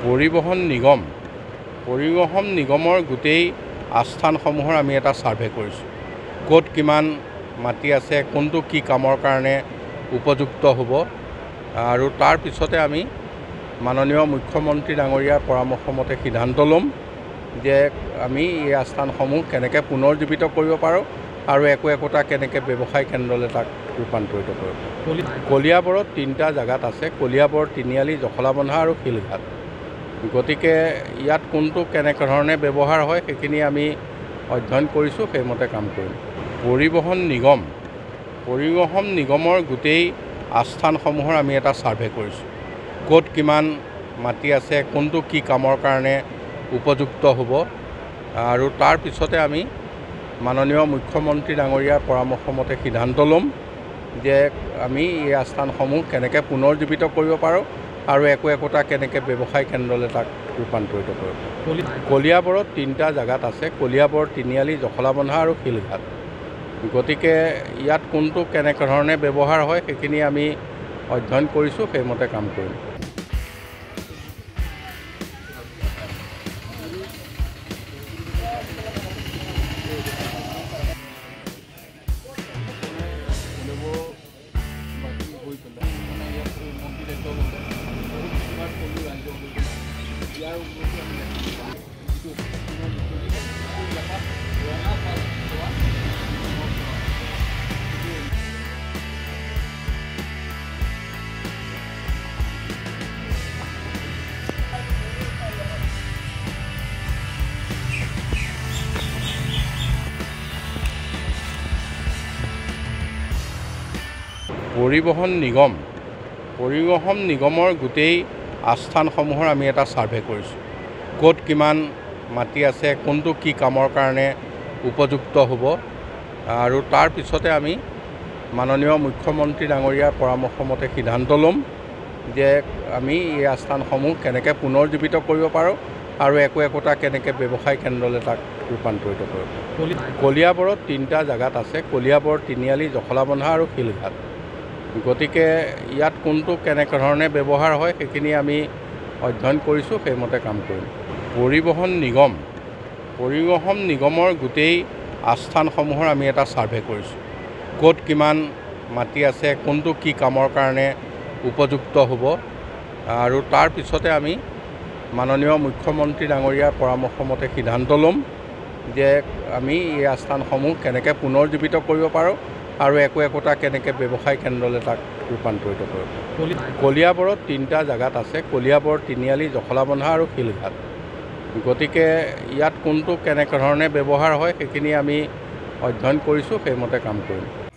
পৰিবহণ নিগমৰ গোটেই আস্থানসমূহৰ আমি এটা সাৰ্ভে কৰিছোঁ। ক'ত কিমান মাটি আছে, কোনটো কি কামৰ কাৰণে উপযুক্ত হ'ব, আৰু তাৰ পিছতে আমি মাননীয় মুখ্যমন্ত্ৰী ডাঙৰীয়াৰ পৰামৰ্শ মতে সিদ্ধান্ত ল'ম যে আমি এই আস্থানসমূহ কেনেকৈ পুনৰ্জীৱিত কৰিব পাৰোঁ আৰু একোটা কেনেকৈ ব্যৱসায় কেন্দ্ৰলৈ তাক ৰূপান্তৰিত কৰিব পাৰোঁ। কলিয়াবৰত 3টা জেগাত আছে: কলিয়াবৰ, তিনিআলি, জখলাবন্ধা আৰু শিলঘাট। গতিকে ইয়াত কোনটো কেনেধৰণে ব্যৱহাৰ হয় সেইখিনি আমি অধ্যয়ন কৰিছোঁ, সেইমতে কাম কৰিম। পৰিবহণ নিগমৰ গোটেই আস্থানসমূহৰ আমি এটা সাৰ্ভে কৰিছোঁ। ক'ত কিমান মাটি আছে, কোনটো কি কামৰ কাৰণে উপযুক্ত হ'ব, আৰু তাৰ পিছতে আমি মাননীয় মুখ্যমন্ত্ৰী ডাঙৰীয়াৰ পৰামৰ্শ মতে সিদ্ধান্ত ল'ম যে আমি এই আস্থানসমূহ কেনেকৈ পুনৰ্জীৱিত কৰিব পাৰোঁ আৰু একোটা কেনেকৈ ব্যৱসায় কেন্দ্ৰলৈ তাক ৰূপান্তৰিত কৰিব পাৰোঁ। কলিয়াবৰত 3টা জেগাত আছে: কলিয়াবৰ, তিনিআলি, জখলাবন্ধা আৰু শিলঘাট। গতিকে ইয়াত কোনটো কেনেধৰণে ব্যৱহাৰ হয় সেইখিনি আমি অধ্যয়ন কৰিছোঁ, সেইমতে কাম কৰিম। পৰিবহণ নিগমৰ গোটেই আস্থানসমূহৰ আমি এটা সাৰ্ভে কৰিছোঁ। ক'ত কিমান মাটি আছে, কোনটো কি কামৰ কাৰণে উপযুক্ত হ'ব, আৰু তাৰ পিছতে আমি মাননীয় মুখ্যমন্ত্ৰী ডাঙৰীয়াৰ পৰামৰ্শ মতে সিদ্ধান্ত ল'ম যে আমি এই আস্থানসমূহ কেনেকৈ পুনৰ্জীৱিত কৰিব পাৰোঁ আৰু একোটা কেনেকৈ ব্যৱসায় কেন্দ্ৰলৈ তাক ৰূপান্তৰিত কৰিব পাৰোঁ। কলিয়াবৰত 3টা জেগাত আছে: কলিয়াবৰ, তিনিআলি, জখলাবন্ধা আৰু শিলঘাট। গতিকে ইয়াত কোনটো কেনেধৰণে ব্যৱহাৰ হয় সেইখিনি আমি অধ্যয়ন কৰিছোঁ, সেইমতে কাম কৰিম। পৰিবহণ নিগমৰ গোটেই আস্থানসমূহৰ আমি এটা সাৰ্ভে কৰিছোঁ। ক'ত কিমান মাটি আছে, কোনটো কি কামৰ কাৰণে উপযুক্ত হ'ব, আৰু তাৰ পিছতে আমি মাননীয় মুখ্যমন্ত্ৰী ডাঙৰীয়াৰ পৰামৰ্শ মতে সিদ্ধান্ত ল'ম যে আমি এই আস্থানসমূহ কেনেকৈ পুনৰ্জীৱিত কৰিব পাৰোঁ আৰু একোটা কেনেকৈ ব্যৱসায় কেন্দ্ৰলৈ তাক ৰূপান্তৰিত কৰিব পাৰোঁ। কলিয়াবৰত 3টা জেগাত আছে: কলিয়াবৰ, তিনিআলি, জখলাবন্ধা আৰু শিলঘাট। গতিকে ইয়াত কোনটো কেনেধৰণে ব্যৱহাৰ হয় সেইখিনি আমি অধ্যয়ন কৰিছোঁ, সেইমতে কাম কৰিম।